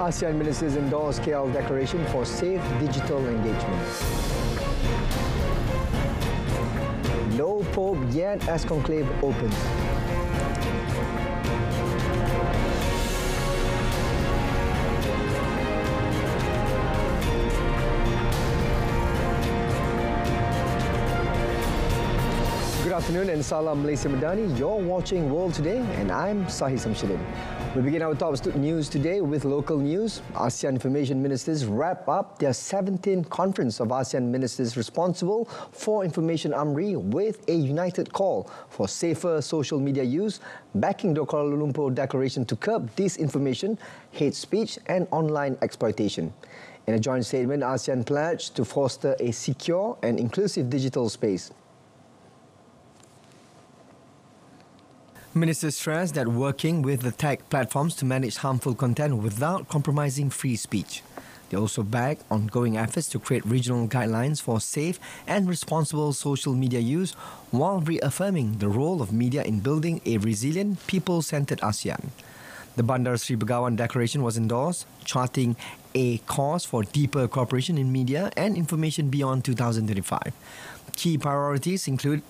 ASEAN ministers endorse KL Declaration for Safe Digital Engagement. No Pope yet as conclave opens. Good afternoon and Salam Malaysia Madani. You're watching World Today and I'm SAHIH. We begin our top news today with local news. ASEAN Information Ministers wrap up their 17th Conference of ASEAN Ministers responsible for Information AMRI with a united call for safer social media use, backing the Kuala Lumpur Declaration to curb disinformation, hate speech and online exploitation. In a joint statement, ASEAN pledged to foster a secure and inclusive digital space. Ministers stressed that working with the tech platforms to manage harmful content without compromising free speech. They also backed ongoing efforts to create regional guidelines for safe and responsible social media use while reaffirming the role of media in building a resilient, people-centered ASEAN. The Bandar Sri Begawan Declaration was endorsed, charting a course for deeper cooperation in media and information beyond 2025. Key priorities include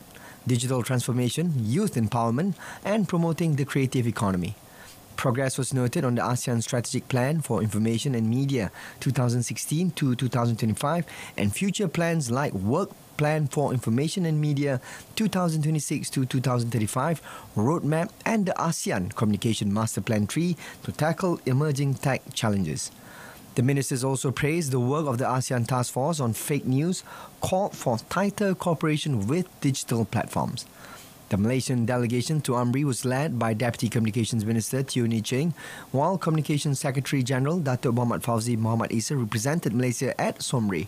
digital transformation, youth empowerment, and promoting the creative economy. Progress was noted on the ASEAN Strategic Plan for Information and Media 2016 to 2025 and future plans like Work Plan for Information and Media 2026 to 2035, Roadmap, and the ASEAN Communication Master Plan 3 to tackle emerging tech challenges. The ministers also praised the work of the ASEAN Task Force on Fake News, called for tighter cooperation with digital platforms. The Malaysian delegation to AMRI was led by Deputy Communications Minister Teo Nee Cheng, while Communications Secretary General Datuk Muhammad Fauzi Muhammad Isa represented Malaysia at SOMRI.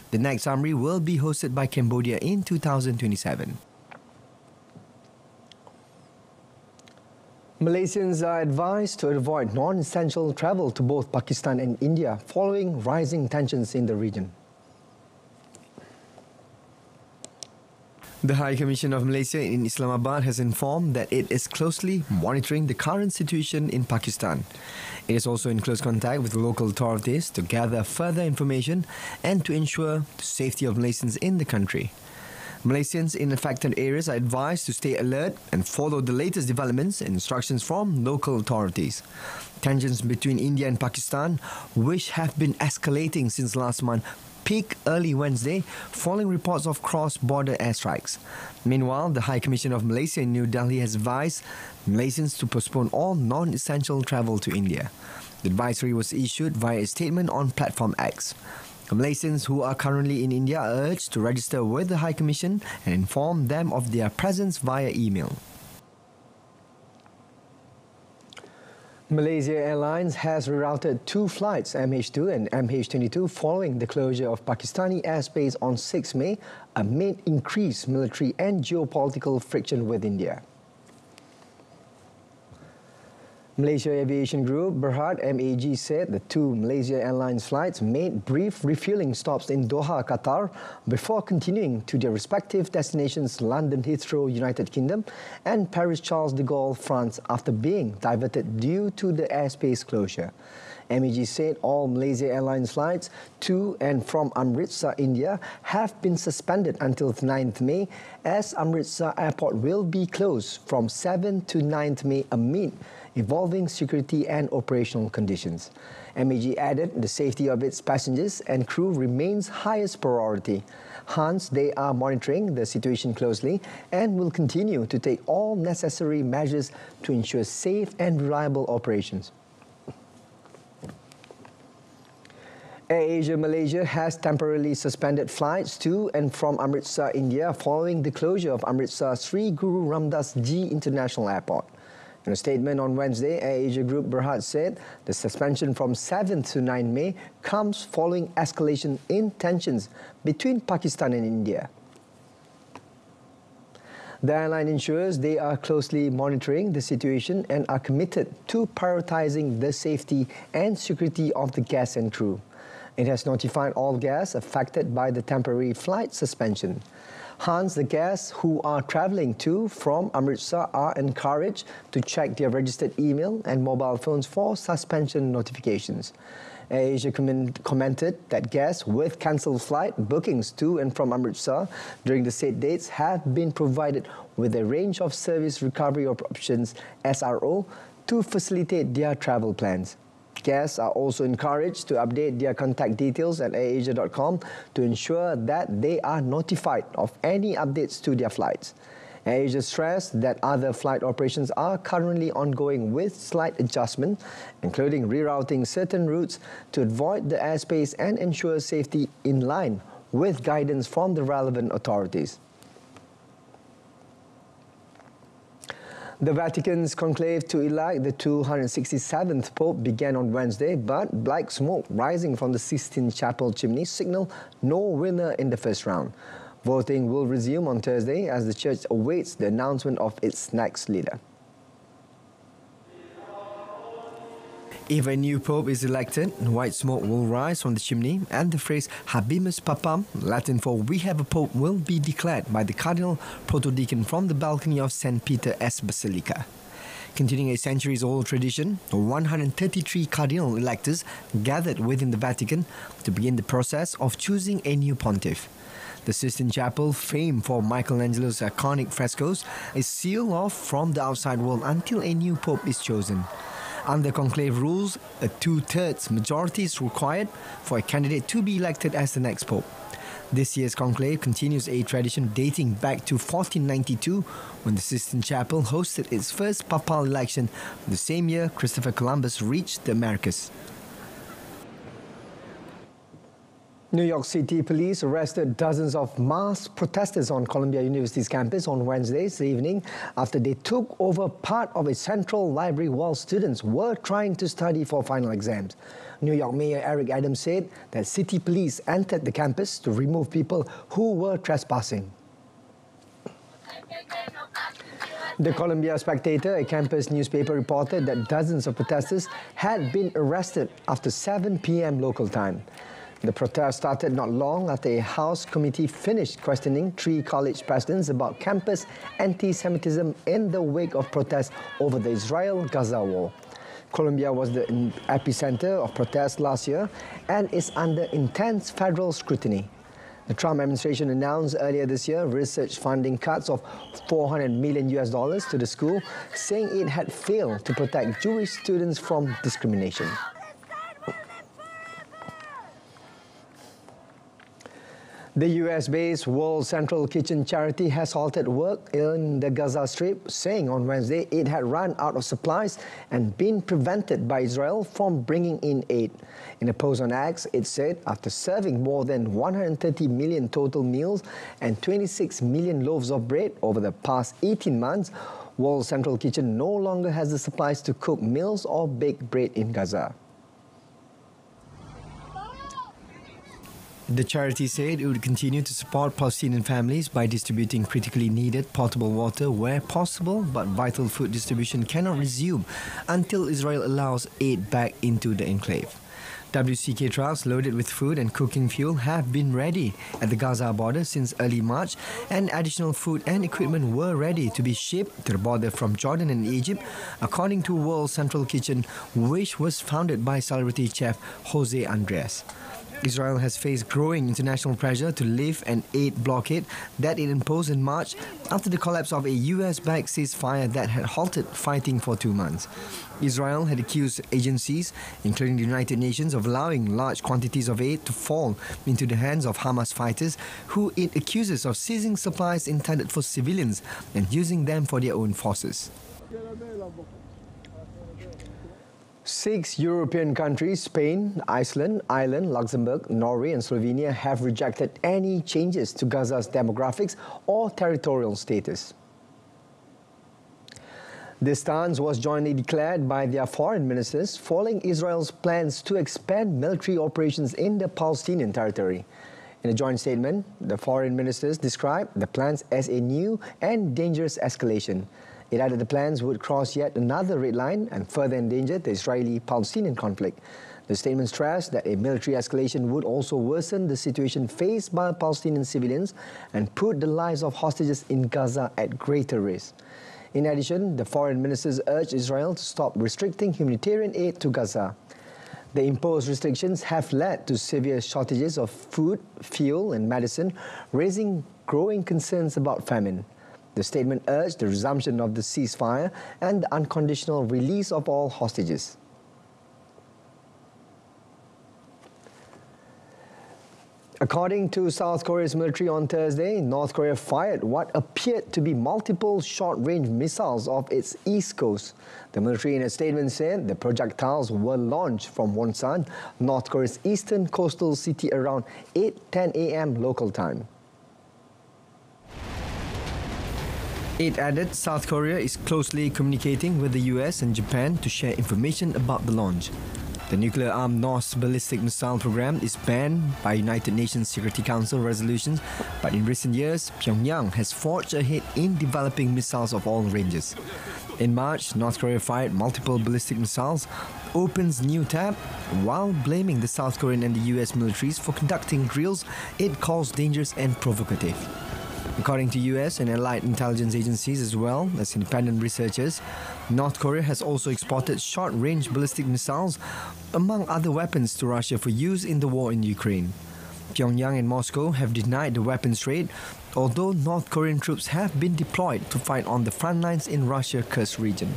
The next AMRI will be hosted by Cambodia in 2027. Malaysians are advised to avoid non-essential travel to both Pakistan and India following rising tensions in the region. The High Commission of Malaysia in Islamabad has informed that it is closely monitoring the current situation in Pakistan. It is also in close contact with local authorities to gather further information and to ensure the safety of Malaysians in the country. Malaysians in affected areas are advised to stay alert and follow the latest developments and instructions from local authorities. Tensions between India and Pakistan, which have been escalating since last month, peaked early Wednesday following reports of cross-border airstrikes. Meanwhile, the High Commission of Malaysia in New Delhi has advised Malaysians to postpone all non-essential travel to India. The advisory was issued via a statement on Platform X. Malaysians who are currently in India are urged to register with the High Commission and inform them of their presence via email. Malaysia Airlines has rerouted two flights, MH2 and MH22, following the closure of Pakistani airspace on 6 May amid increased military and geopolitical friction with India. Malaysia Aviation Group Berhad MAG said the two Malaysia Airlines flights made brief refueling stops in Doha, Qatar, before continuing to their respective destinations London Heathrow, United Kingdom, and Paris Charles de Gaulle, France, after being diverted due to the airspace closure. MAG said all Malaysia Airlines flights to and from Amritsar, India, have been suspended until 9th May, as Amritsar Airport will be closed from 7th to 9th May amid evolving security and operational conditions. MAG added the safety of its passengers and crew remains highest priority. Hence, they are monitoring the situation closely and will continue to take all necessary measures to ensure safe and reliable operations. AirAsia Malaysia has temporarily suspended flights to and from Amritsar, India, following the closure of Amritsar Sri Guru Ramdas Ji International Airport. In a statement on Wednesday, AirAsia Group Berhad said the suspension from 7th to 9 May comes following escalation in tensions between Pakistan and India. The airline ensures they are closely monitoring the situation and are committed to prioritizing the safety and security of the guests and crew. It has notified all guests affected by the temporary flight suspension. Hence, the guests who are travelling to from Amritsar are encouraged to check their registered email and mobile phones for suspension notifications. AirAsia commented that guests with cancelled flight bookings to and from Amritsar during the said dates have been provided with a range of service recovery options (SRO) to facilitate their travel plans. Guests are also encouraged to update their contact details at airasia.com to ensure that they are notified of any updates to their flights. AirAsia stressed that other flight operations are currently ongoing with slight adjustment, including rerouting certain routes to avoid the airspace and ensure safety in line with guidance from the relevant authorities. The Vatican's conclave to elect the 267th Pope began on Wednesday, but black smoke rising from the Sistine Chapel chimney signaled no winner in the first round. Voting will resume on Thursday as the Church awaits the announcement of its next leader. If a new Pope is elected, white smoke will rise from the chimney and the phrase Habemus Papam, Latin for We Have a Pope, will be declared by the Cardinal Protodeacon from the balcony of St. Peter S. Basilica. Continuing a centuries-old tradition, 133 cardinal electors gathered within the Vatican to begin the process of choosing a new pontiff. The Sistine Chapel, famed for Michelangelo's iconic frescoes, is sealed off from the outside world until a new pope is chosen. Under conclave rules, a 2/3 majority is required for a candidate to be elected as the next pope. This year's conclave continues a tradition dating back to 1492, when the Sistine Chapel hosted its first papal election the same year Christopher Columbus reached the Americas. New York City police arrested dozens of masked protesters on Columbia University's campus on Wednesday's evening after they took over part of a central library while students were trying to study for final exams. New York Mayor Eric Adams said that city police entered the campus to remove people who were trespassing. The Columbia Spectator, a campus newspaper, reported that dozens of protesters had been arrested after 7 p.m. local time. The protest started not long after a House committee finished questioning 3 college presidents about campus anti-Semitism in the wake of protests over the Israel-Gaza war. Columbia was the epicenter of protests last year and is under intense federal scrutiny. The Trump administration announced earlier this year research funding cuts of $400 million to the school, saying it had failed to protect Jewish students from discrimination. The US-based World Central Kitchen charity has halted work in the Gaza Strip, saying on Wednesday it had run out of supplies and been prevented by Israel from bringing in aid. In a post on X, it said after serving more than 130 million total meals and 26 million loaves of bread over the past 18 months, World Central Kitchen no longer has the supplies to cook meals or bake bread in Gaza. The charity said it would continue to support Palestinian families by distributing critically needed potable water where possible, but vital food distribution cannot resume until Israel allows aid back into the enclave. WCK trucks loaded with food and cooking fuel have been ready at the Gaza border since early March, and additional food and equipment were ready to be shipped to the border from Jordan and Egypt, according to World Central Kitchen, which was founded by celebrity chef Jose Andres. Israel has faced growing international pressure to lift an aid blockade that it imposed in March after the collapse of a US-backed ceasefire that had halted fighting for 2 months. Israel had accused agencies, including the United Nations, of allowing large quantities of aid to fall into the hands of Hamas fighters, who it accuses of seizing supplies intended for civilians and using them for their own forces. 6 European countries, Spain, Iceland, Ireland, Luxembourg, Norway and Slovenia, have rejected any changes to Gaza's demographics or territorial status. This stance was jointly declared by their foreign ministers following Israel's plans to expand military operations in the Palestinian territory. In a joint statement, the foreign ministers described the plans as a new and dangerous escalation. It added the plans would cross yet another red line and further endanger the Israeli-Palestinian conflict. The statement stressed that a military escalation would also worsen the situation faced by Palestinian civilians and put the lives of hostages in Gaza at greater risk. In addition, the foreign ministers urged Israel to stop restricting humanitarian aid to Gaza. The imposed restrictions have led to severe shortages of food, fuel and medicine, raising growing concerns about famine. The statement urged the resumption of the ceasefire and the unconditional release of all hostages. According to South Korea's military on Thursday, North Korea fired what appeared to be multiple short-range missiles off its east coast. The military in a statement said the projectiles were launched from Wonsan, North Korea's eastern coastal city around 8:10 a.m. local time. It added South Korea is closely communicating with the US and Japan to share information about the launch. The nuclear-armed North ballistic missile program is banned by United Nations Security Council resolutions, but in recent years, Pyongyang has forged ahead in developing missiles of all ranges. In March, North Korea fired multiple ballistic missiles, opens new tab, while blaming the South Korean and the US militaries for conducting drills it calls dangerous and provocative. According to US and allied intelligence agencies as well as independent researchers, North Korea has also exported short-range ballistic missiles, among other weapons, to Russia for use in the war in Ukraine. Pyongyang and Moscow have denied the weapons trade, although North Korean troops have been deployed to fight on the front lines in Russia-Kursk region.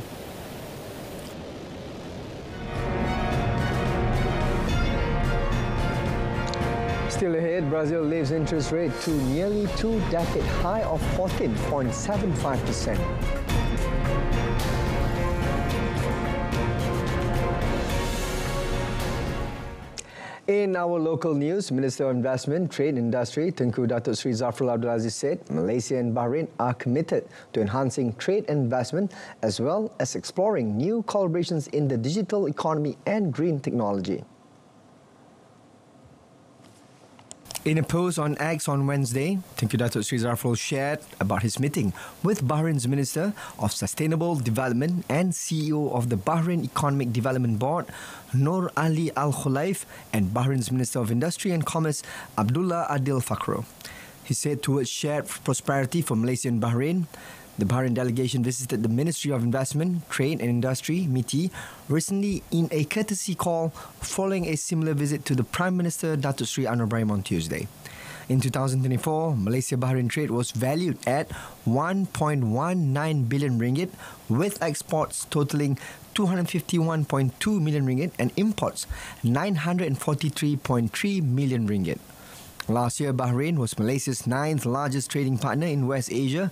Still ahead, Brazil lifts interest rate to nearly two-decade high of 14.75%. In our local news, Minister of Investment, Trade and Industry, Tengku Datuk Sri Zafrul Abdul Aziz said Malaysia and Bahrain are committed to enhancing trade and investment as well as exploring new collaborations in the digital economy and green technology. In a post on X on Wednesday, Tengku Datuk Sri Zafrul shared about his meeting with Bahrain's Minister of Sustainable Development and CEO of the Bahrain Economic Development Board, Noor Ali Al Khulaif, and Bahrain's Minister of Industry and Commerce, Abdullah Adil Fakhro. He said towards shared prosperity for Malaysia and Bahrain, the Bahrain delegation visited the Ministry of Investment, Trade and Industry, MITI, recently in a courtesy call following a similar visit to the Prime Minister Datuk Sri Anwar Ibrahim on Tuesday. In 2024, Malaysia-Bahrain trade was valued at 1.19 billion ringgit, with exports totaling 251.2 million ringgit and imports 943.3 million ringgit. Last year, Bahrain was Malaysia's 9th largest trading partner in West Asia,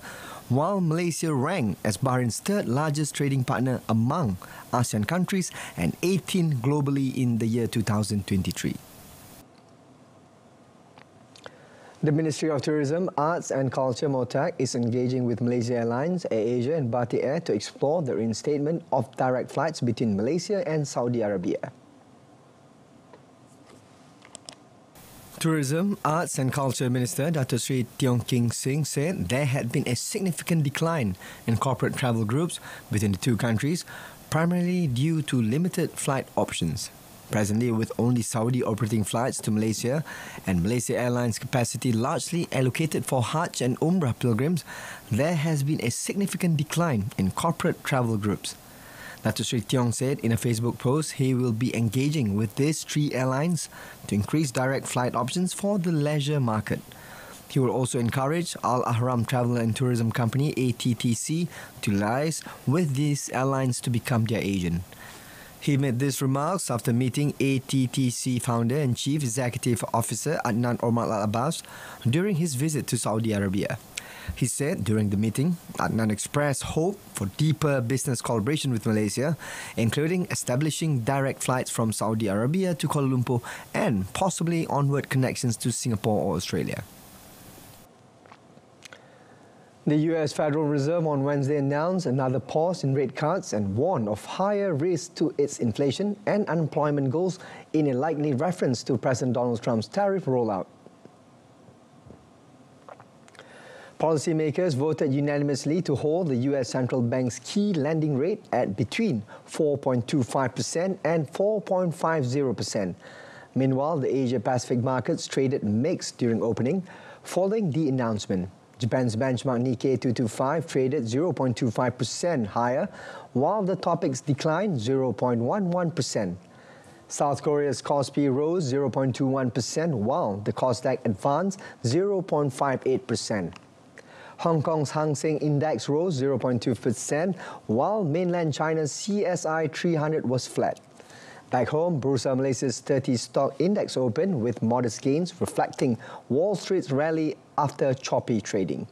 while Malaysia ranked as Bahrain's 3rd largest trading partner among ASEAN countries and 18th globally in the year 2023. The Ministry of Tourism, Arts and Culture (MOTAC) is engaging with Malaysia Airlines, AirAsia and Batik Air to explore the reinstatement of direct flights between Malaysia and Saudi Arabia. Tourism, Arts and Culture Minister Datuk Sri Tiong King Sing said there had been a significant decline in corporate travel groups between the two countries, primarily due to limited flight options. Presently, with only Saudi operating flights to Malaysia and Malaysia Airlines capacity largely allocated for Hajj and Umrah pilgrims, there has been a significant decline in corporate travel groups. Datuk Sri Tiong said in a Facebook post he will be engaging with these 3 airlines to increase direct flight options for the leisure market. He will also encourage Al Ahram Travel and Tourism Company (ATTC) to liaise with these airlines to become their agent. He made these remarks after meeting ATTC founder and Chief Executive Officer Adnan Omar Al Abbas during his visit to Saudi Arabia. He said during the meeting, Adnan expressed hope for deeper business collaboration with Malaysia, including establishing direct flights from Saudi Arabia to Kuala Lumpur and possibly onward connections to Singapore or Australia. The US Federal Reserve on Wednesday announced another pause in rate cuts and warned of higher risk to its inflation and unemployment goals in a likely reference to President Donald Trump's tariff rollout. Policymakers voted unanimously to hold the US Central Bank's key lending rate at between 4.25% and 4.50%. Meanwhile, the Asia-Pacific markets traded mixed during opening following the announcement. Japan's benchmark Nikkei 225 traded 0.25% higher, while the Topix declined 0.11%. South Korea's Kospi rose 0.21%, while the Kosdaq advanced 0.58%. Hong Kong's Hang Seng Index rose 0.2%, while mainland China's CSI 300 was flat. Back home, Bursa Malaysia's 30 stock index opened with modest gains, reflecting Wall Street's rally after choppy trading.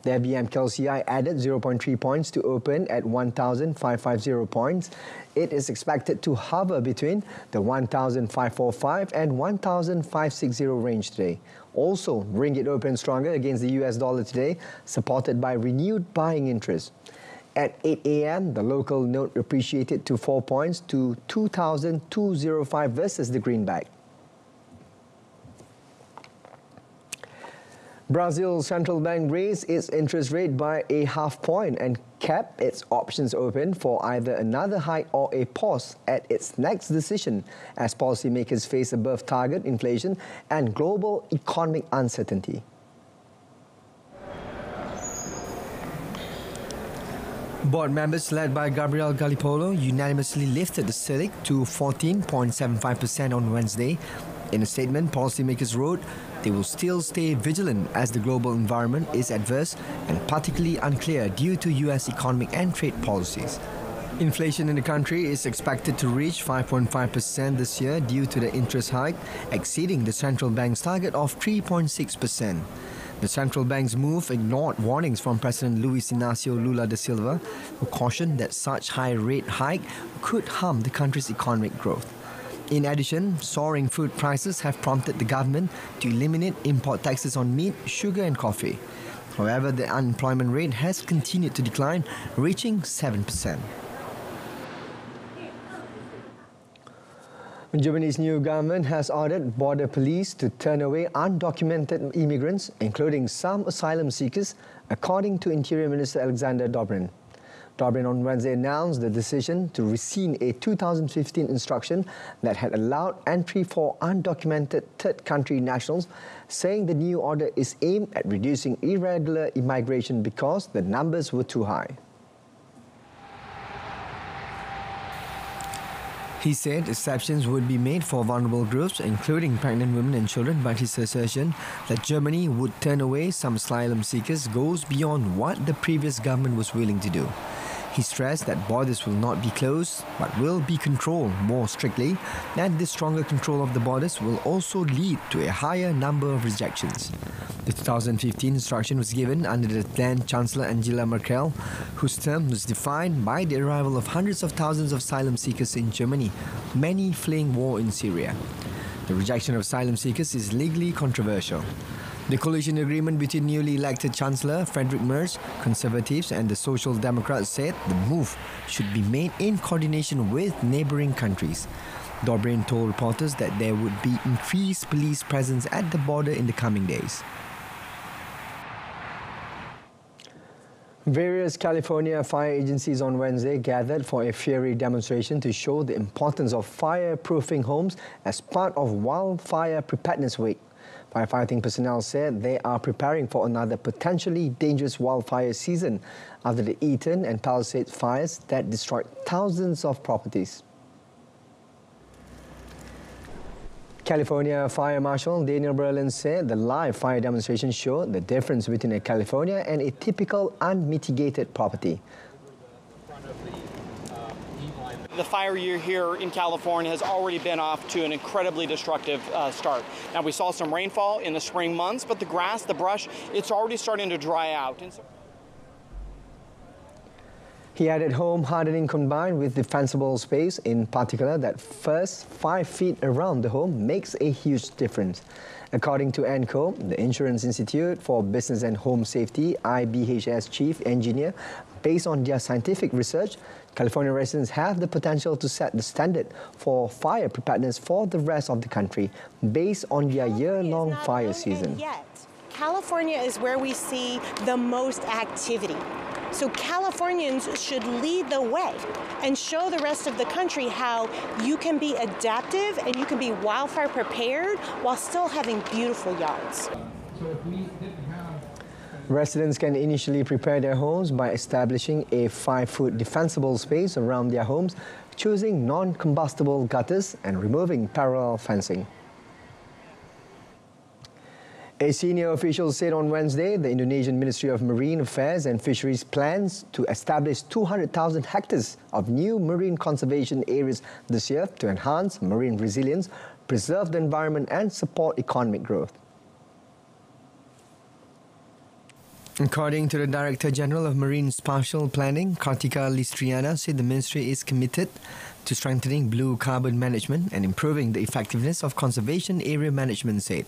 The FBM KLCI added 0.3 points to open at 1,550 points. It is expected to hover between the 1,545 and 1,560 range today. Also, ringgit opened stronger against the US dollar today, supported by renewed buying interest. At 8 a.m., the local note appreciated to 4 points to 2,205 versus the greenback. Brazil's central bank raised its interest rate by a half point and kept its options open for either another hike or a pause at its next decision as policymakers face above target inflation and global economic uncertainty. Board members led by Gabriel Galipolo unanimously lifted the Selic to 14.75% on Wednesday. In a statement, policymakers wrote they will still stay vigilant as the global environment is adverse and particularly unclear due to US economic and trade policies. Inflation in the country is expected to reach 5.5% this year due to the interest hike, exceeding the central bank's target of 3.6%. The central bank's move ignored warnings from President Luis Inácio Lula da Silva, who cautioned that such high rate hike could harm the country's economic growth. In addition, soaring food prices have prompted the government to eliminate import taxes on meat, sugar and coffee. However, the unemployment rate has continued to decline, reaching 7%. Germany's new government has ordered border police to turn away undocumented immigrants, including some asylum seekers, according to Interior Minister Alexander Dobrindt. Dobrindt on Wednesday announced the decision to rescind a 2015 instruction that had allowed entry for undocumented third country nationals, saying the new order is aimed at reducing irregular immigration because the numbers were too high. He said exceptions would be made for vulnerable groups, including pregnant women and children, but his assertion that Germany would turn away some asylum seekers goes beyond what the previous government was willing to do. He stressed that borders will not be closed, but will be controlled more strictly, and this stronger control of the borders will also lead to a higher number of rejections. The 2015 instruction was given under the then Chancellor Angela Merkel, whose term was defined by the arrival of hundreds of thousands of asylum seekers in Germany, many fleeing war in Syria. The rejection of asylum seekers is legally controversial. The coalition agreement between newly elected Chancellor Friedrich Merz, Conservatives and the Social Democrats said the move should be made in coordination with neighbouring countries. Dobrindt told reporters that there would be increased police presence at the border in the coming days. Various California fire agencies on Wednesday gathered for a fiery demonstration to show the importance of fireproofing homes as part of Wildfire Preparedness Week. Firefighting personnel said they are preparing for another potentially dangerous wildfire season after the Eaton and Palisades fires that destroyed thousands of properties. California Fire Marshal Daniel Berlin said the live fire demonstration showed the difference between a California and a typical unmitigated property. The fire year here in California has already been off to an incredibly destructive start. Now, we saw some rainfall in the spring months, but the grass, the brush, it's already starting to dry out. He added home hardening combined with defensible space, in particular that first 5 feet around the home, makes a huge difference. According to ENCO, the Insurance Institute for Business and Home Safety, IBHS Chief Engineer, based on their scientific research, California residents have the potential to set the standard for fire preparedness for the rest of the country based on their year-long fire season. California is where we see the most activity. So Californians should lead the way and show the rest of the country how you can be adaptive and you can be wildfire prepared while still having beautiful yards. Residents can initially prepare their homes by establishing a 5-foot defensible space around their homes, choosing non-combustible gutters and removing parallel fencing. A senior official said on Wednesday the Indonesian Ministry of Marine Affairs and Fisheries plans to establish 200,000 hectares of new marine conservation areas this year to enhance marine resilience, preserve the environment and support economic growth. According to the Director General of Marine Spatial Planning, Kartika Listriana said the ministry is committed to strengthening blue carbon management and improving the effectiveness of conservation area management, said.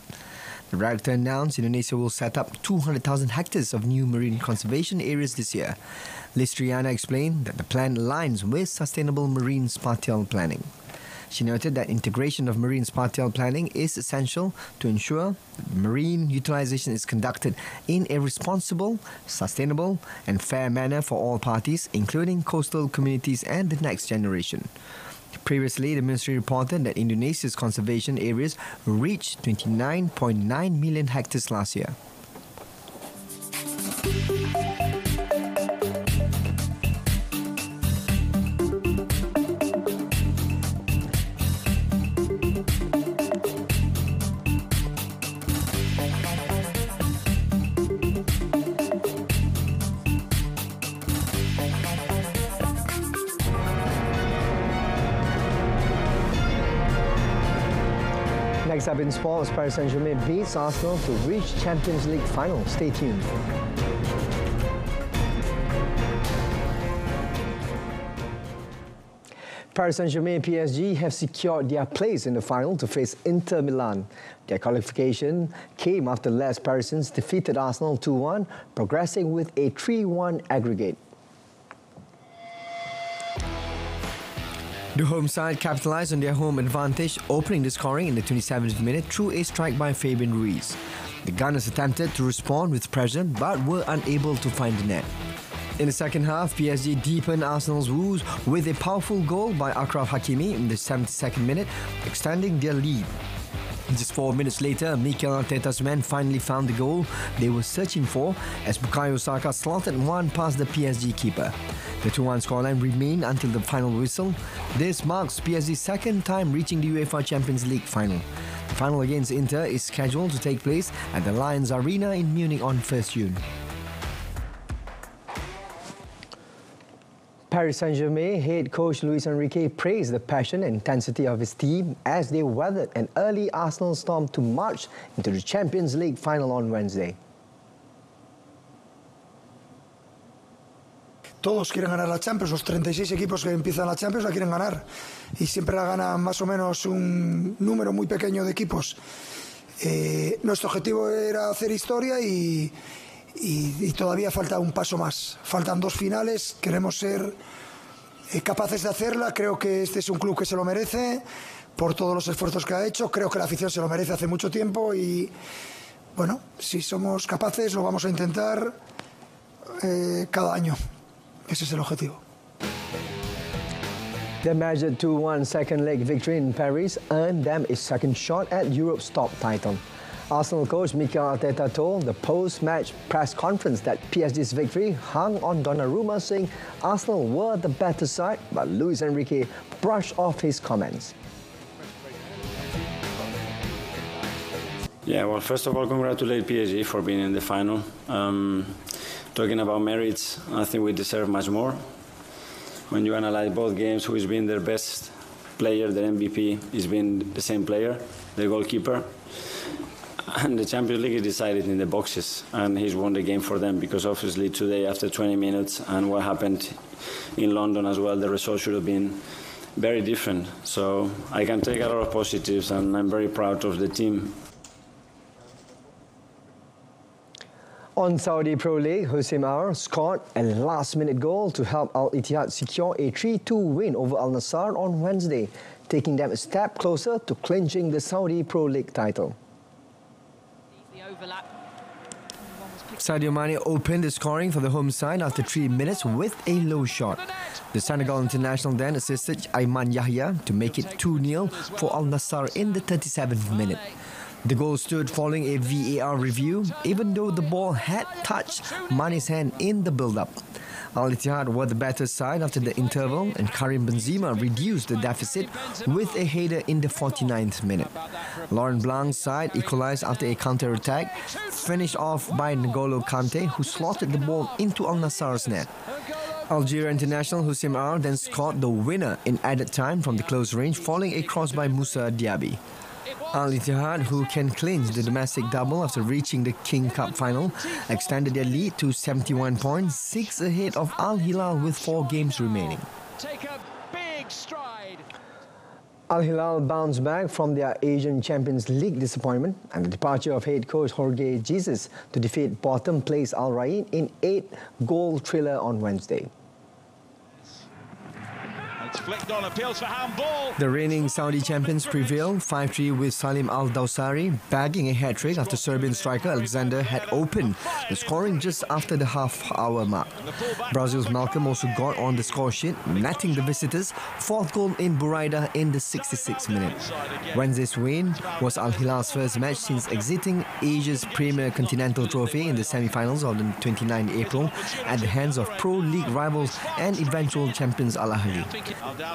The director announced Indonesia will set up 200,000 hectares of new marine conservation areas this year. Listriana explained that the plan aligns with sustainable marine spatial planning. She noted that integration of marine spatial planning is essential to ensure that marine utilization is conducted in a responsible, sustainable and fair manner for all parties, including coastal communities and the next generation. Previously, the ministry reported that Indonesia's conservation areas reached 29.9 million hectares last year. Next up in sports, Paris Saint-Germain beats Arsenal to reach Champions League final. Stay tuned. Paris Saint-Germain and PSG have secured their place in the final to face Inter Milan. Their qualification came after Les Parisians defeated Arsenal 2-1, progressing with a 3-1 aggregate. The home side capitalized on their home advantage, opening the scoring in the 27th minute through a strike by Fabian Ruiz. The Gunners attempted to respond with pressure but were unable to find the net. In the second half, PSG deepened Arsenal's woes with a powerful goal by Achraf Hakimi in the 72nd minute, extending their lead. Just 4 minutes later, Mikel Arteta's men finally found the goal they were searching for as Bukayo Saka slotted one past the PSG keeper. The 2-1 scoreline remained until the final whistle. This marks PSG's second time reaching the UEFA Champions League final. The final against Inter is scheduled to take place at the Lions Arena in Munich on 1st June. Paris Saint-Germain head coach Luis Enrique praised the passion and intensity of his team as they weathered an early Arsenal storm to march into the Champions League final on Wednesday. Todos quieren ganar la Champions, los 36 equipos que empiezan la Champions la quieren ganar y siempre la gana más o menos un número muy pequeño de equipos. Nuestro objetivo era hacer historia y todavía falta un paso más. Faltan 2 finales, queremos ser capaces de hacerla. Creo que este es un club que se lo merece por todos los esfuerzos que ha hecho. Creo que la afición se lo merece hace mucho tiempo y, bueno, si somos capaces lo vamos a intentar cada año. Ese es el objetivo. The measured 2-1 second leg victory in Paris earned them a second shot at Europe's top title. Arsenal coach Mikel Arteta told the post-match press conference that PSG's victory hung on Donnarumma, saying Arsenal were the better side, but Luis Enrique brushed off his comments. Yeah, well, first of all, congratulate PSG for being in the final. Talking about merits, I think we deserve much more. When you analyze both games, who has been their best player, their MVP, has been the same player, the goalkeeper. And the Champions League is decided in the boxes, and he's won the game for them because obviously today, after 20 minutes, and what happened in London as well, the result should have been very different. So I can take a lot of positives, and I'm very proud of the team. On Saudi Pro League, Hussein Aouar scored a last-minute goal to help Al Ittihad secure a 3-2 win over Al Nassr on Wednesday, taking them a step closer to clinching the Saudi Pro League title. The overlap Sadio Mane opened the scoring for the home side after 3 minutes with a low shot. The Senegal international then assisted Ayman Yahya to make it 2-0 for Al Nassr in the 37th minute. The goal stood following a VAR review, even though the ball had touched Mane's hand in the build-up. Al Ittihad were the better side after the interval, and Karim Benzema reduced the deficit with a header in the 49th minute. Laurent Blanc's side equalised after a counter-attack, finished off by N'Golo Kante, who slotted the ball into Al Nassr's net. Algeria international Houssem Aouar then scored the winner in added time from the close range, following a cross by Moussa Diaby. Al Ittihad, who can clinch the domestic double after reaching the King Cup final, extended their lead to 71 points, 6 ahead of Al Hilal with 4 games remaining. Take a big stride. Al Hilal bounced back from their Asian Champions League disappointment and the departure of head coach Jorge Jesus to defeat bottom place Al Raid in 8-goal thriller on Wednesday. It's flicked on, appeals for handball. The reigning Saudi champions prevailed 5-3 with Salim Al-Dawsari bagging a hat-trick after Serbian striker Alexander had opened the scoring just after the half-hour mark. Brazil's Malcolm also got on the score sheet, netting the visitors' 4th goal in Buraida in the 66th minute. Wednesday's win was Al Hilal's first match since exiting Asia's Premier Continental Trophy in the semi-finals on the 29th April at the hands of Pro League rivals and eventual champions Al Ahly.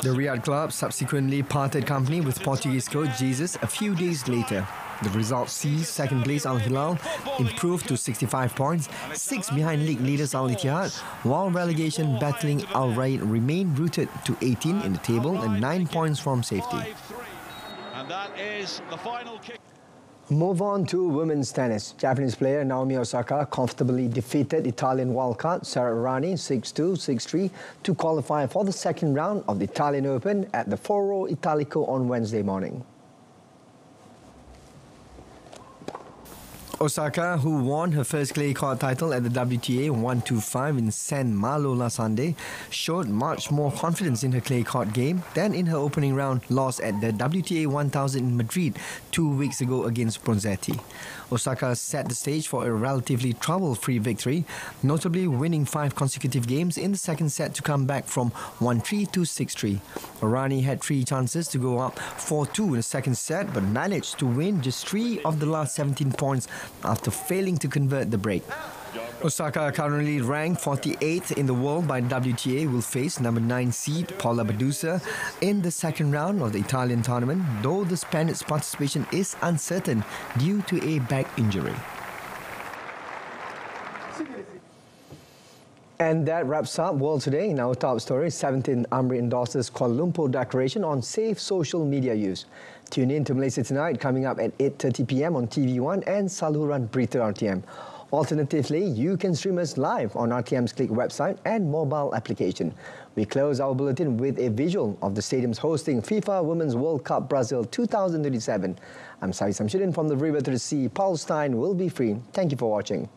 The Riyadh club subsequently parted company with Portuguese coach Jesus a few days later. The result sees second place Al Hilal improved to 65 points, 6 behind league leaders Al Ittihad, while relegation battling Al Raid remained rooted to 18 in the table and 9 points from safety. And that is the final kick. Move on to women's tennis. Japanese player Naomi Osaka comfortably defeated Italian wildcard Sara Errani 6-2, 6-3 to qualify for the second round of the Italian Open at the Foro Italico on Wednesday morning. Osaka, who won her first clay court title at the WTA 125 in San Malo last Sunday, showed much more confidence in her clay court game than in her opening round loss at the WTA 1000 in Madrid 2 weeks ago against Bronzetti. Osaka set the stage for a relatively trouble-free victory, notably winning 5 consecutive games in the second set to come back from 1-3 to 6-3. Errani had 3 chances to go up 4-2 in the second set but managed to win just 3 of the last 17 points after failing to convert the break. Osaka, currently ranked 48th in the world by WTA, will face number 9 seed Paula Badosa in the second round of the Italian tournament, though the Spaniard's participation is uncertain due to a back injury. And that wraps up World Today. In our top story, 17 AMRI endorses Kuala Lumpur Declaration on safe social media use. Tune in to Malaysia Tonight, coming up at 8:30 p.m. on TV1 and saluran Berita RTM. Alternatively, you can stream us live on RTM's Click website and mobile application. We close our bulletin with a visual of the stadiums hosting FIFA Women's World Cup Brazil 2037. I'm Sai Samsudin from the river to the sea. Paul Stein will be free. Thank you for watching.